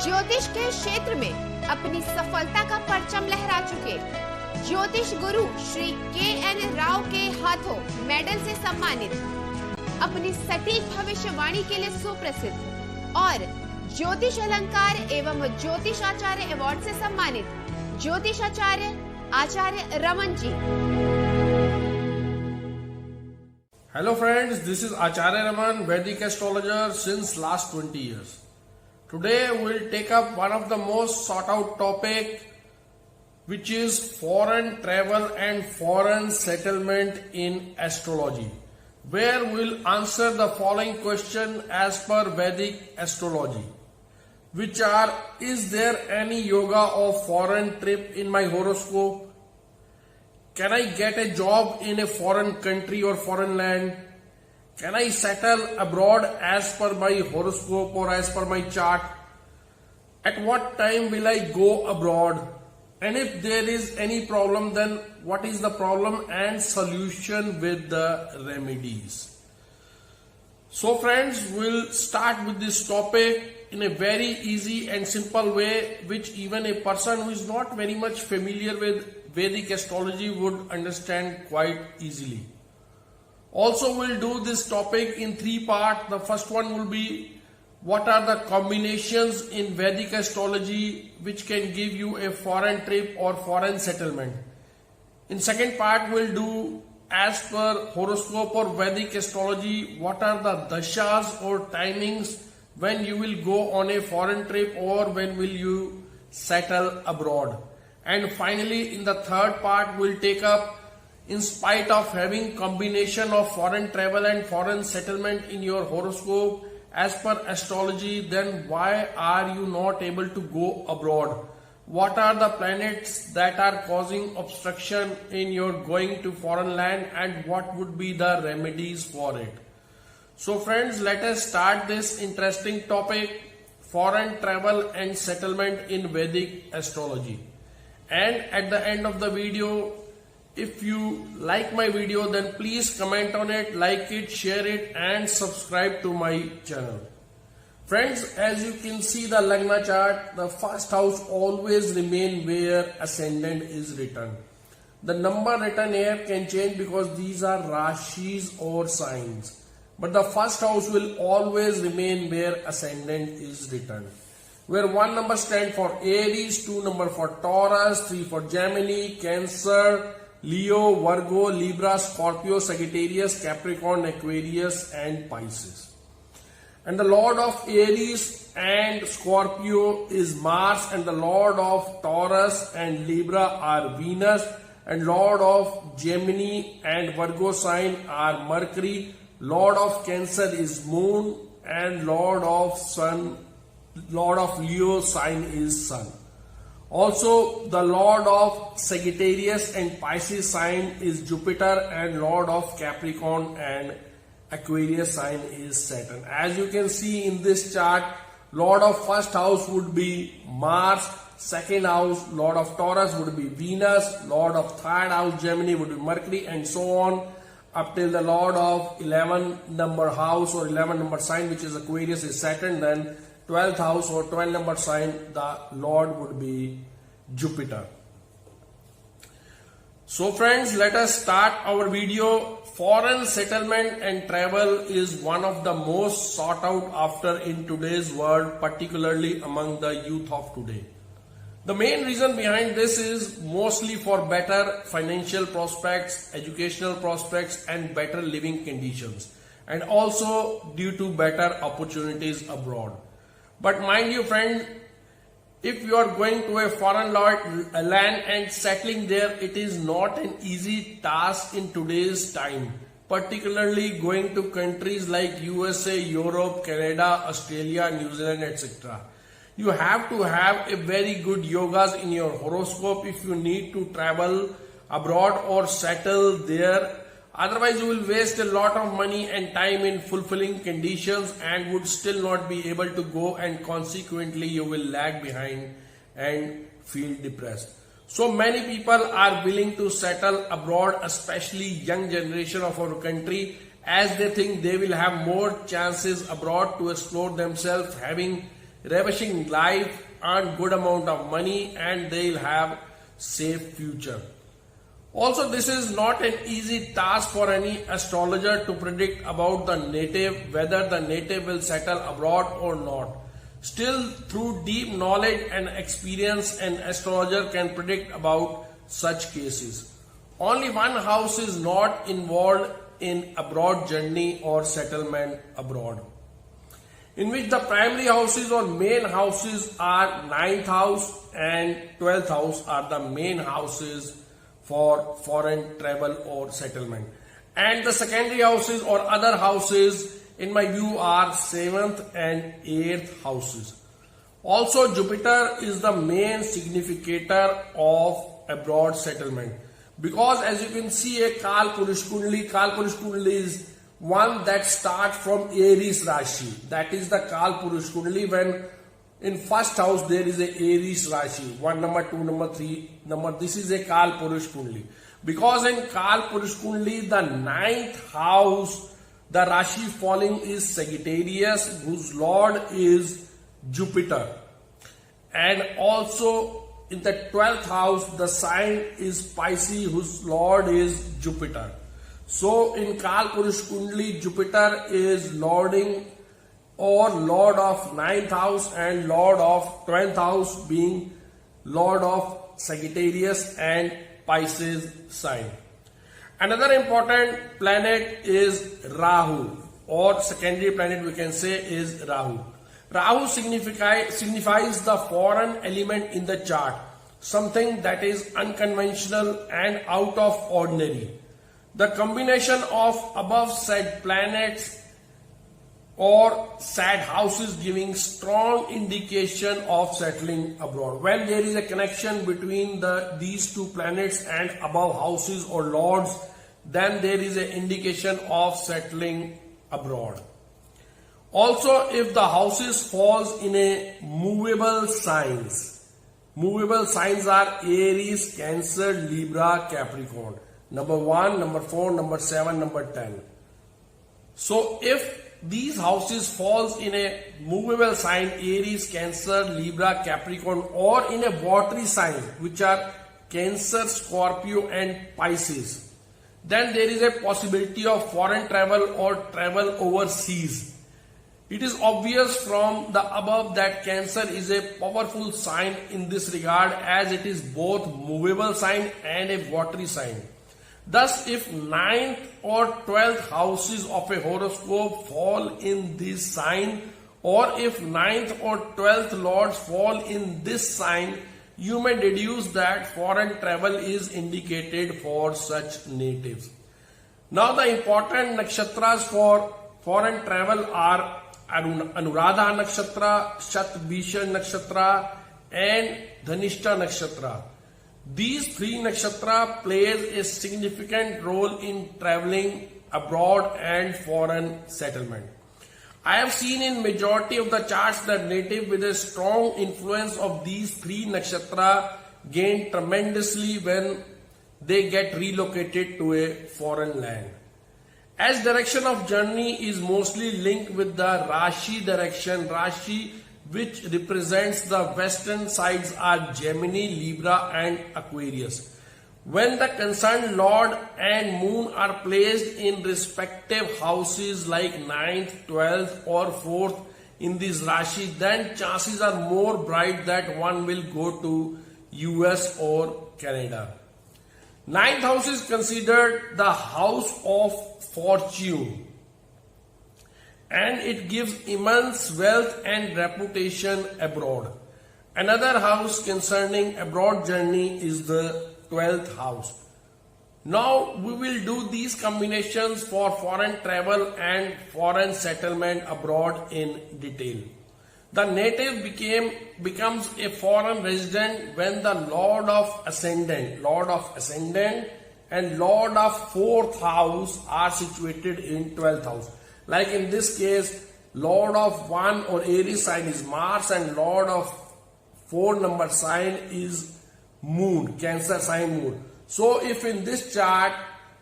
ज्योतिष के क्षेत्र में अपनी सफलता का परचम लहरा चुके ज्योतिष गुरु श्री के.एन. राव के हाथों मेडल से सम्मानित, अपनी सटीक भविष्यवाणी के लिए सुप्रसिद्ध और ज्योतिष अलंकार एवं ज्योतिष आचार्य अवार्ड से सम्मानित ज्योतिष आचार्य Raman ji. Hello friends, this is Acharya Raman, Vedic astrologer since last 20 years. Today we will take up one of the most sought out topic, which is foreign travel and foreign settlement in astrology, where we will answer the following question as per Vedic astrology, which are: is there any yoga of foreign trip in my horoscope? Can I get a job in a foreign country or foreign land? Can I settle abroad as per my horoscope or as per my chart? At what time will I go abroad? And if there is any problem, then what is the problem and solution with the remedies? So friends, we'll start with this topic in a very easy and simple way, which even a person who is not very much familiar with Vedic astrology would understand quite easily. Also, we'll do this topic in three parts. The first one will be what are the combinations in Vedic astrology which can give you a foreign trip or foreign settlement. In second part, we'll do as per horoscope or Vedic astrology, what are the dashas or timings when you will go on a foreign trip or when will you settle abroad. And finally, in the third part, we'll take up, in spite of having combination of foreign travel and foreign settlement in your horoscope as per astrology, then why are you not able to go abroad? What are the planets that are causing obstruction in your going to foreign land, and what would be the remedies for it? So friends, let us start this interesting topic, foreign travel and settlement in Vedic astrology. And at the end of the video, if you like my video, then please comment on it, like it, share it and subscribe to my channel. Friends, as you can see the Lagna chart, the first house always remain where ascendant is written. The number written here can change because these are Rashis or signs. But the first house will always remain where ascendant is written. Where 1 number stands for Aries, 2 number for Taurus, 3 for Gemini, Cancer, Leo, Virgo, Libra, Scorpio, Sagittarius, Capricorn, Aquarius and Pisces. And the Lord of Aries and Scorpio is Mars, and the Lord of Taurus and Libra are Venus, and Lord of Gemini and Virgo sign are Mercury, Lord of Cancer is Moon, and Lord of Leo sign is Sun. Also, the Lord of Sagittarius and Pisces sign is Jupiter, and Lord of Capricorn and Aquarius sign is Saturn. As you can see in this chart, Lord of first house would be Mars, second house Lord of Taurus would be Venus, Lord of third house Gemini would be Mercury, and so on up till the Lord of 11 number house or 11 number sign, which is Aquarius, is Saturn. Then 12th house or 12 number sign, the Lord would be Jupiter. So friends, let us start our video. Foreign settlement and travel is one of the most sought out after in today's world, particularly among the youth of today. The main reason behind this is mostly for better financial prospects, educational prospects and better living conditions, and also due to better opportunities abroad. But mind you friend, if you are going to a foreign land and settling there, it is not an easy task in today's time, particularly going to countries like USA, Europe, Canada, Australia, New Zealand, etc. You have to have a very good yogas in your horoscope if you need to travel abroad or settle there. Otherwise, you will waste a lot of money and time in fulfilling conditions and would still not be able to go, and consequently you will lag behind and feel depressed. So many people are willing to settle abroad, especially young generation of our country, as they think they will have more chances abroad to explore themselves, having ravishing life, earn good amount of money, and they'll have safe future. Also, this is not an easy task for any astrologer to predict about the native, whether the native will settle abroad or not. Still, through deep knowledge and experience, an astrologer can predict about such cases. Only one house is not involved in abroad journey or settlement abroad, in which the primary houses or main houses are 9th house and 12th house are the main houses for foreign travel or settlement. And the secondary houses or other houses, in my view, are 7th and 8th houses. Also, Jupiter is the main significator of abroad settlement, because as you can see, a Kal Purush Kundli is one that starts from Aries Rashi. That is the Kal Purush Kundli, when in first house there is a Aries Rashi, 1 number, 2 number, 3 number. This is a Kal Purush Kundli. Because in Kal Purush Kundli, the 9th house, the Rashi falling is Sagittarius, whose lord is Jupiter. And also in the 12th house, the sign is Pisces, whose lord is Jupiter. So in Kal Purush Kundli, Jupiter is lording or lord of 9th house and lord of 12th house, being lord of Sagittarius and Pisces sign. Another important planet is Rahu, or secondary planet we can say is Rahu. Rahu signifies the foreign element in the chart, something that is unconventional and out of ordinary. The combination of above said planets or said houses giving strong indication of settling abroad. When there is a connection between these two planets and above houses or lords, then there is an indication of settling abroad. Also, if the houses falls in a movable signs are Aries, Cancer, Libra, Capricorn. Number 1, number 4, number 7, number 10. So if these houses falls in a movable sign, Aries, Cancer, Libra, Capricorn, or in a watery sign, which are Cancer, Scorpio and Pisces, then there is a possibility of foreign travel or travel overseas. It is obvious from the above that Cancer is a powerful sign in this regard, as it is both movable sign and a watery sign. Thus, if 9th or 12th houses of a horoscope fall in this sign, or if 9th or 12th lords fall in this sign, you may deduce that foreign travel is indicated for such natives. Now, the important nakshatras for foreign travel are Anuradha Nakshatra, Shatbhishan Nakshatra and Dhanishta Nakshatra. These three nakshatra plays a significant role in traveling abroad and foreign settlement. I have seen in majority of the charts that native with a strong influence of these three nakshatra gain tremendously when they get relocated to a foreign land. As direction of journey is mostly linked with the Rashi direction, Rashi which represents the western sides are Gemini, Libra and Aquarius. When the concerned Lord and Moon are placed in respective houses like 9th, 12th or 4th in this Rashi, then chances are more bright that one will go to US or Canada. 9th house is considered the house of fortune, and it gives immense wealth and reputation abroad. Another house concerning abroad journey is the 12th house. Now we will do these combinations for foreign travel and foreign settlement abroad in detail. The native becomes a foreign resident when the Lord of Ascendant and Lord of 4th house are situated in 12th house. Like in this case, Lord of 1 or Aries sign is Mars and Lord of 4 number sign is Moon, Cancer sign Moon. So if in this chart,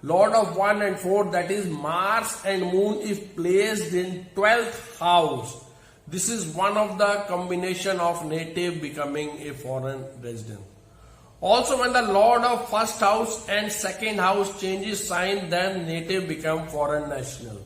Lord of 1 and 4, that is Mars and Moon, if placed in 12th house, This is one of the combination of native becoming a foreign resident. Also, when the lord of first house and second house changes sign, then native become foreign national.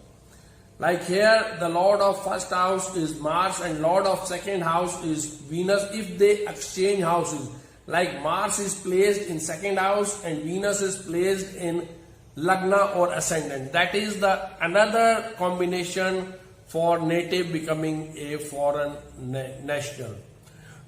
Like here, the lord of first house is Mars and lord of second house is Venus. If they exchange houses, like Mars is placed in second house and Venus is placed in Lagna or ascendant, that is the another combination for native becoming a foreign national.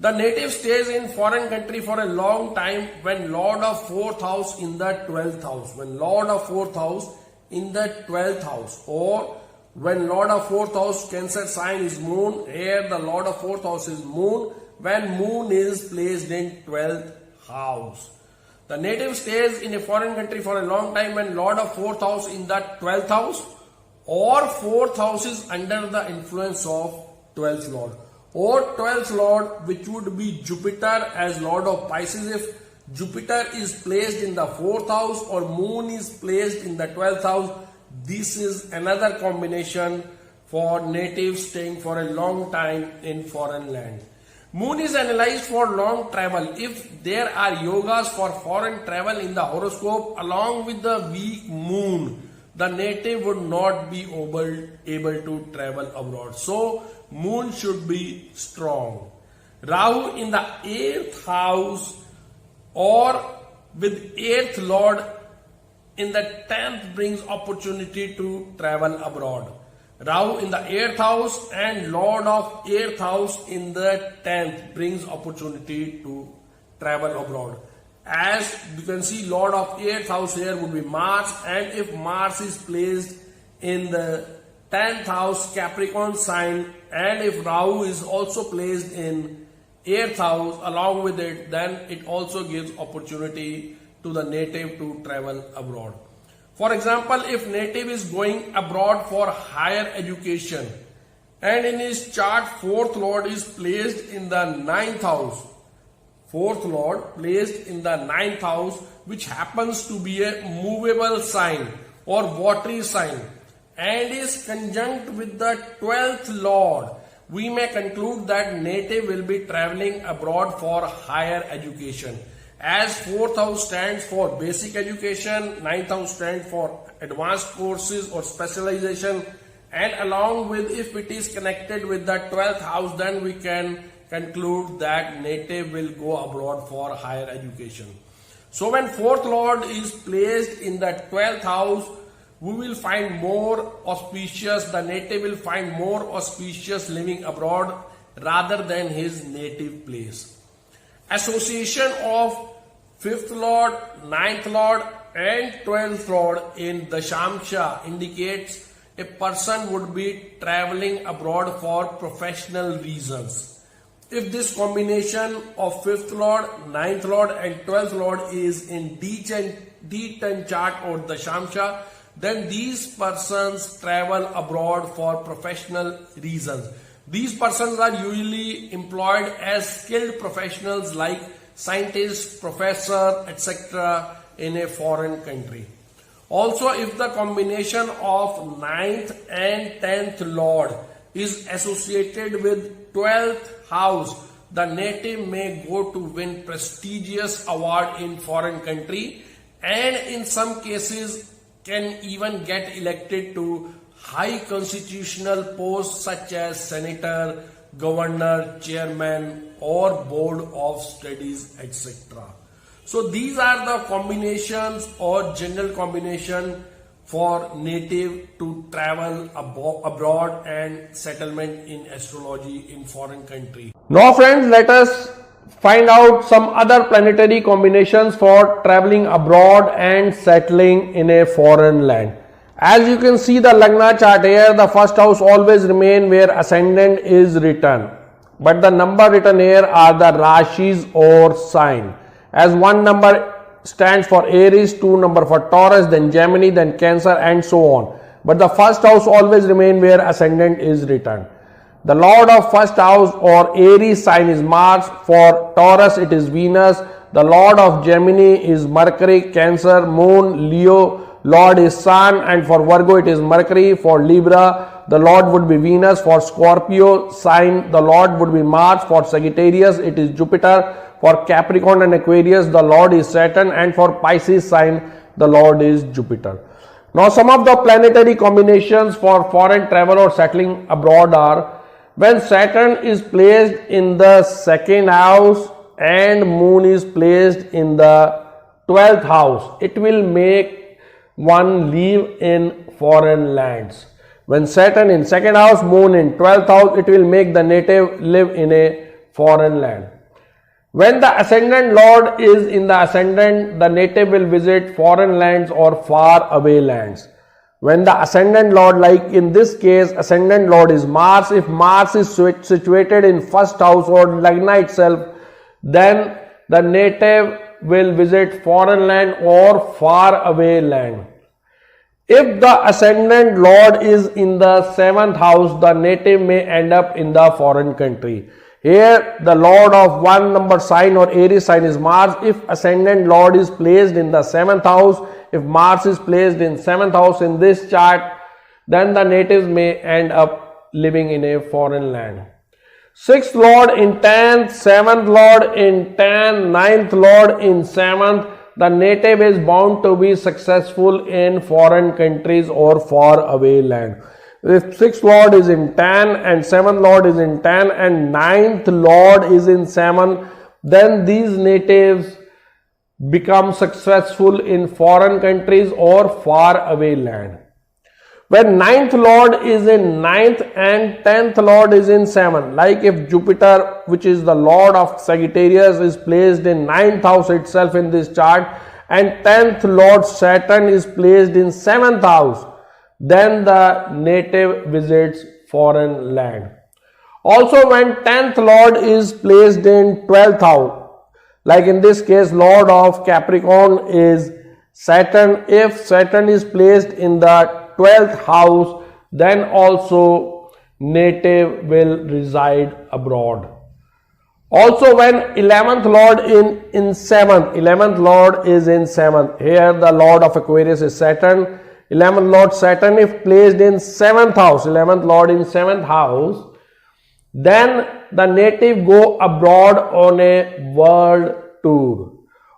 The native stays in foreign country for a long time when lord of fourth house in the 12th house. When lord of fourth house in the 12th house, or when lord of fourth house Cancer sign is moon. Here the lord of fourth house is moon. When moon is placed in 12th house, the native stays in a foreign country for a long time when lord of fourth house in the 12th house or fourth house is under the influence of 12th lord, or 12th lord, which would be Jupiter as lord of Pisces. If Jupiter is placed in the 4th house or moon is placed in the 12th house, this is another combination for natives staying for a long time in foreign land. Moon is analyzed for long travel. If there are yogas for foreign travel in the horoscope along with the weak moon, the native would not be able to travel abroad. So moon should be strong. Rahu in the 8th house or with 8th lord in the 10th brings opportunity to travel abroad. Rahu in the 8th house and lord of 8th house in the 10th brings opportunity to travel abroad. As you can see, lord of 8th house here would be Mars, and if Mars is placed in the 10th house Capricorn sign, and if Rahu is also placed in 8th house along with it, then it also gives opportunity to the native to travel abroad. For example, if native is going abroad for higher education and in his chart 4th lord is placed in the 9th house, 4th lord placed in the 9th house, which happens to be a movable sign or watery sign, and is conjunct with the 12th lord, we may conclude that native will be traveling abroad for higher education. As 4th house stands for basic education, 9th house stands for advanced courses or specialization, and along with, if it is connected with the 12th house, then we can conclude that native will go abroad for higher education. So when 4th lord is placed in the 12th house, we will find more auspicious, the native will find more auspicious living abroad rather than his native place. Association of 5th lord, 9th lord and 12th lord in Dashamsha indicates a person would be traveling abroad for professional reasons. If this combination of 5th lord, 9th lord and 12th lord is in D10 chart or Dashamsha, then these persons travel abroad for professional reasons. These persons are usually employed as skilled professionals like scientists, professor, etc. in a foreign country. Also, if the combination of 9th and 10th lord is associated with 12th house, the native may go to win prestigious award in foreign country, and in some cases can even get elected to high constitutional posts such as senator, governor, chairman or board of studies, etc. So these are the combinations or general combination for native to travel abroad and settlement in astrology in foreign country. Now friends, let us find out some other planetary combinations for traveling abroad and settling in a foreign land. As you can see the Lagna chart here, the first house always remain where ascendant is written, but the number written here are the Rashis or sign. As 1 number stands for Aries, 2 number for Taurus, then Gemini, then Cancer and so on. But the first house always remain where ascendant is written. The lord of first house or Aries sign is Mars. For Taurus it is Venus. The lord of Gemini is Mercury. Cancer, Moon, Leo. Lord is Sun, and for Virgo it is Mercury. For Libra, the Lord would be Venus. For Scorpio sign, the Lord would be Mars. For Sagittarius, it is Jupiter. For Capricorn and Aquarius, the Lord is Saturn, and for Pisces sign, the Lord is Jupiter. Now, some of the planetary combinations for foreign travel or settling abroad are: when Saturn is placed in the second house and Moon is placed in the 12th house, it will make one live in foreign lands. When Saturn in second house, Moon in 12th house, it will make the native live in a foreign land. When the ascendant Lord is in the ascendant, the native will visit foreign lands or far away lands. When the ascendant Lord, like in this case, ascendant Lord is Mars, if Mars is situated in first house or Lagna itself, then the native will visit foreign land or far away land. If the ascendant Lord is in the 7th house, the native may end up in the foreign country. Here, the Lord of 1 number sign or Aries sign is Mars. If ascendant Lord is placed in the 7th house, if Mars is placed in 7th house in this chart, then the natives may end up living in a foreign land. 6th Lord in 10th, 7th Lord in 10th, 9th Lord in 7th, the native is bound to be successful in foreign countries or far away land. If 6th Lord is in 10 and 7th Lord is in 10 and 9th Lord is in 7, then these natives become successful in foreign countries or far away land. When 9th Lord is in 9th and 10th Lord is in 7, like if Jupiter, which is the Lord of Sagittarius, is placed in 9th house itself in this chart, and 10th Lord Saturn is placed in 7th house, then the native visits foreign land. Also, when 10th Lord is placed in 12th house, like in this case, Lord of Capricorn is Saturn. If Saturn is placed in the 12th house, then also native will reside abroad. Also, when 11th Lord in 7th, 11th Lord is in 7th. Here the Lord of Aquarius is Saturn. 11th Lord Saturn, if placed in 7th house, 11th Lord in 7th house, then the native go abroad on a world tour.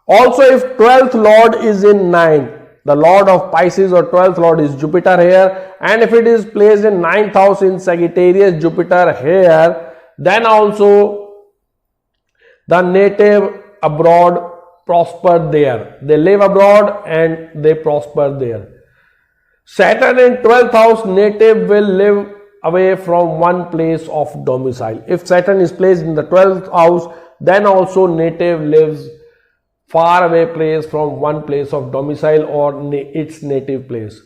Also, if 12th Lord is in 9th, the Lord of Pisces or 12th Lord is Jupiter here, and if it is placed in 9th house in Sagittarius, Jupiter here, then also the native abroad prosper there. They live abroad and they prosper there. Saturn in 12th house, native will live away from one place of domicile. If Saturn is placed in the 12th house, then also native lives far away place from one place of domicile or its native place.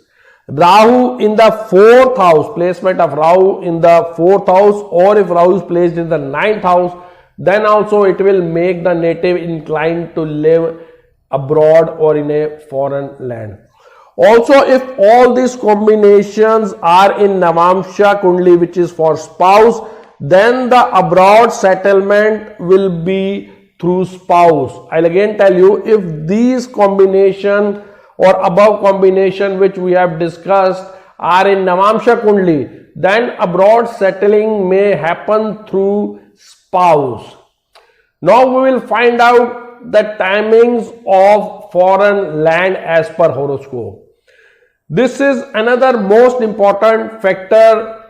Rahu in the 4th house, placement of Rahu in the 4th house, or if Rahu is placed in the 9th house, then also it will make the native inclined to live abroad or in a foreign land. Also, if all these combinations are in Navamsha Kundli, which is for spouse, then the abroad settlement will be through spouse. I'll again tell you, if these combination or above combination which we have discussed are in Navamsha Kundli, then abroad settling may happen through spouse. Now we will find out the timings of foreign land as per horoscope. This is another most important factor.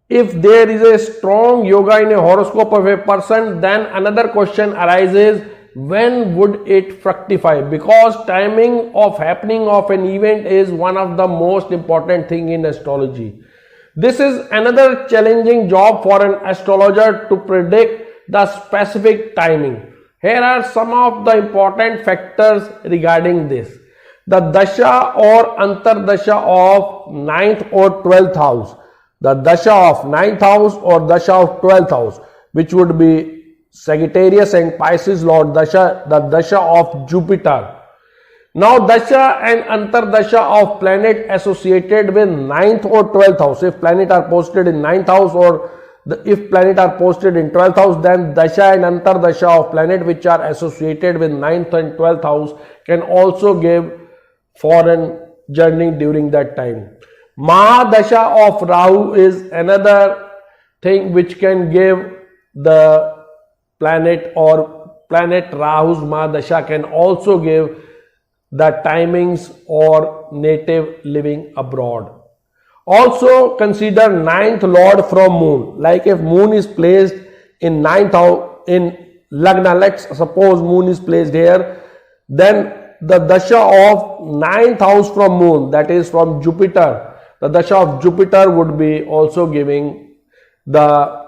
If there is a strong yoga in a horoscope of a person, then another question arises, when would it fructify? Because timing of happening of an event is one of the most important thing in astrology. This is another challenging job for an astrologer to predict the specific timing. Here are some of the important factors regarding this. The dasha or antardasha of 9th or 12th house. The dasha of 9th house or dasha of 12th house, which would be Sagittarius and Pisces Lord dasha, the dasha of Jupiter. Now, dasha and antardasha of planet associated with 9th or 12th house. If planet are posted in 9th house or if planet are posted in 12th house, then dasha and antardasha of planet which are associated with 9th and 12th house can also give foreign journey during that time. Mahadasha of Rahu is another thing which can give the planet, or planet Rahu's Mahadasha can also give the timings or native living abroad. Also consider ninth lord from moon. Like if moon is placed in ninth house in Lagna, let's suppose moon is placed here, then the dasha of ninth house from moon, that is from Jupiter, the dasha of Jupiter would be also giving the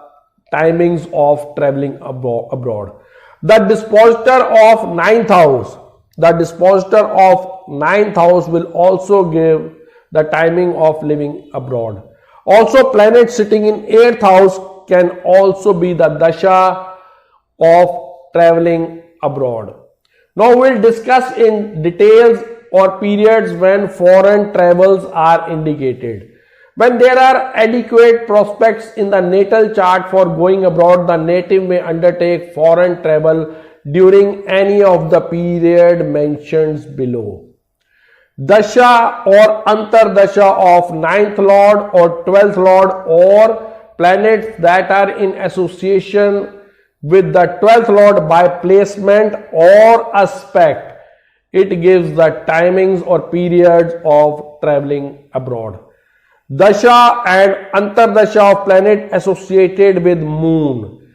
timings of traveling abroad. The dispositor of ninth house, will also give the timing of living abroad. Also planet sitting in 8th house can also be the dasha of traveling abroad. Now we'll discuss in details or periods when foreign travels are indicated. When there are adequate prospects in the natal chart for going abroad, the native may undertake foreign travel during any of the period mentioned below. Dasha or Antardasha of 9th Lord or 12th Lord, or planets that are in association with the 12th Lord by placement or aspect, it gives the timings or periods of traveling abroad. Dasha and Antardasha of planet associated with moon.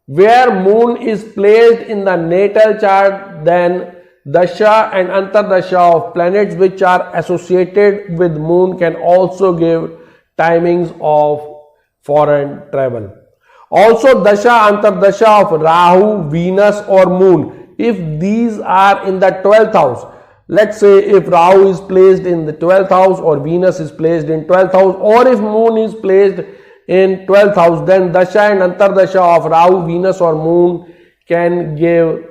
Where moon is placed in the natal chart, then Dasha and Antardasha of planets which are associated with moon can also give timings of foreign travel. Also Dasha Antardasha of Rahu, Venus or moon, if these are in the 12th house, let's say if Rahu is placed in the 12th house or Venus is placed in 12th house, or if moon is placed in 12th house, then Dasha and Antardasha of Rahu, Venus or moon can give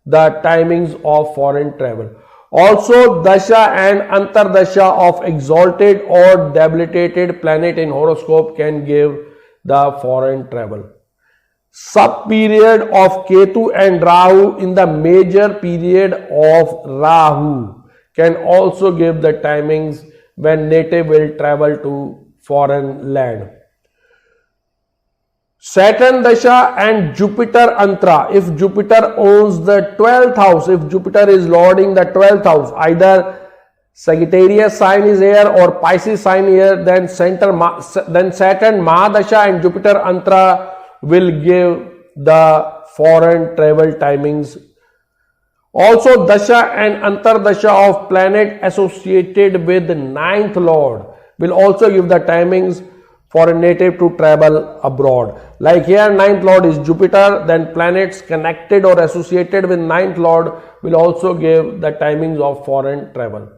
the timings of foreign travel. Also Dasha and Antardasha of exalted or debilitated planet in horoscope can give the foreign travel. Sub-period of Ketu and Rahu in the major period of Rahu can also give the timings when native will travel to foreign land. Saturn Dasha and Jupiter Antra, if Jupiter owns the 12th house, if Jupiter is lording the 12th house, either Sagittarius sign is here or Pisces sign here, then Saturn Mahadasha and Jupiter Antra will give the foreign travel timings. Also Dasha and Antardasha of planet associated with the 9th Lord will also give the timings for a native to travel abroad. Like here 9th Lord is Jupiter, then planets connected or associated with 9th Lord will also give the timings of foreign travel.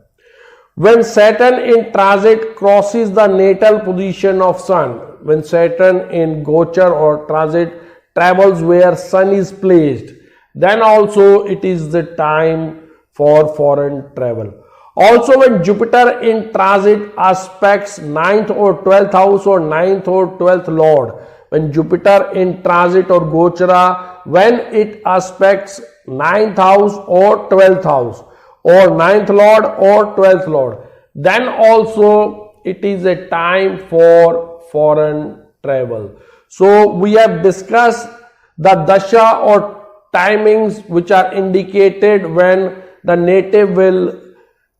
When Saturn in transit crosses the natal position of Sun, when Saturn in Gochar or transit travels where Sun is placed, then also it is the time for foreign travel. Also when Jupiter in transit aspects 9th or 12th house or 9th or 12th Lord, when Jupiter in transit or Gochara, when it aspects 9th house or 12th house, or 9th Lord or 12th Lord, then also it is a time for foreign travel. So we have discussed the dasha or timings which are indicated when the native will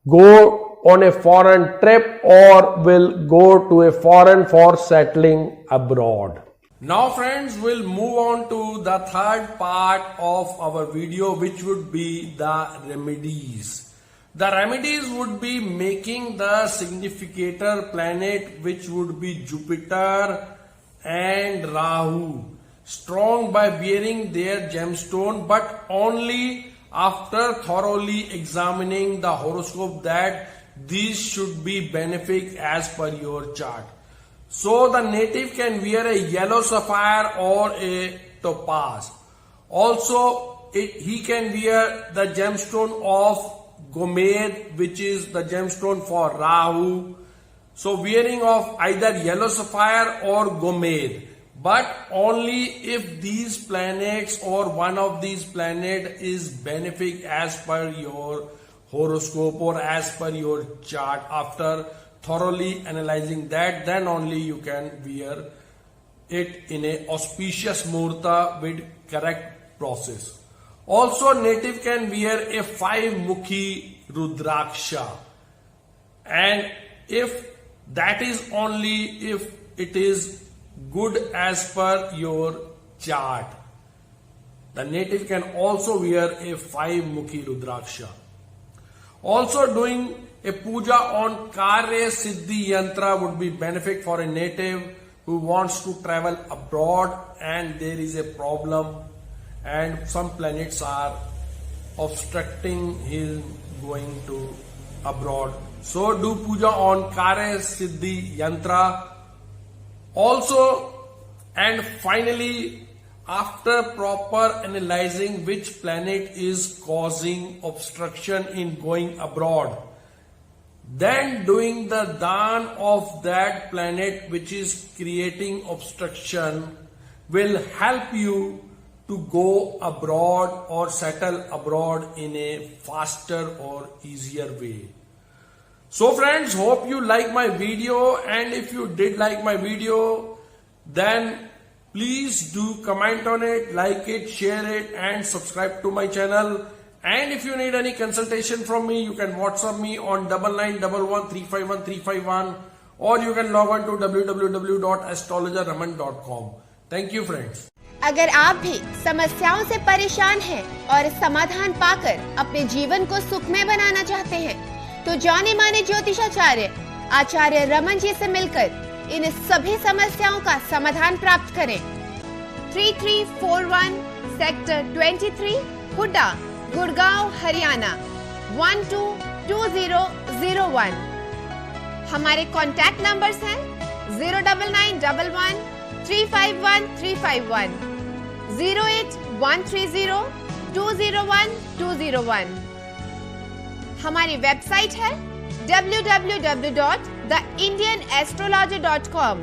go on a foreign trip or will go to a foreign for settling abroad. Now friends, we'll move on to the third part of our video, which would be the remedies. The remedies would be making the significator planet, which would be Jupiter and Rahu, strong by wearing their gemstone, but only after thoroughly examining the horoscope that these should be benefic as per your chart. So the native can wear a yellow sapphire or a topaz. Also he can wear the gemstone of Gomed, which is the gemstone for Rahu. So wearing of either yellow sapphire or Gomed, but only if these planets or one of these planet is benefic as per your horoscope or as per your chart. After thoroughly analyzing that, then only you can wear it in a auspicious muhurta with correct process. Also, native can wear a 5-mukhi rudraksha, and if that is only if it is good as per your chart. The native can also wear a 5-mukhi rudraksha. Also, doing a puja on Karya Siddhi Yantra would be benefit for a native who wants to travel abroad and there is a problem and some planets are obstructing his going to abroad. So do puja on Karya Siddhi Yantra. Also, and finally, after proper analyzing which planet is causing obstruction in going abroad, then doing the dan of that planet which is creating obstruction will help you to go abroad or settle abroad in a faster or easier way. So friends, hope you like my video, and if you did like my video, then please do comment on it, like it, share it and subscribe to my channel. And if you need any consultation from me, you can WhatsApp me on 9911351351 or you can log on to www.astrologerraman.com. Thank you friends. अगर आप भी समस्याओं से परेशान हैं और समाधान पाकर अपने जीवन को सुखमय बनाना चाहते हैं, तो जाने माने ज्योतिषाचार्य आचार्य रमन जी से मिलकर इन सभी समस्याओं का समाधान प्राप्त करें। 3341 सेक्टर 23 हुड्डा, गुड़गांव, हरियाणा 122001। हमारे कॉन्टैक्ट नंबर्स हैं 09911 351 351, 08130 201 201। हमारी वेबसाइट है www.theindianastrologer.com।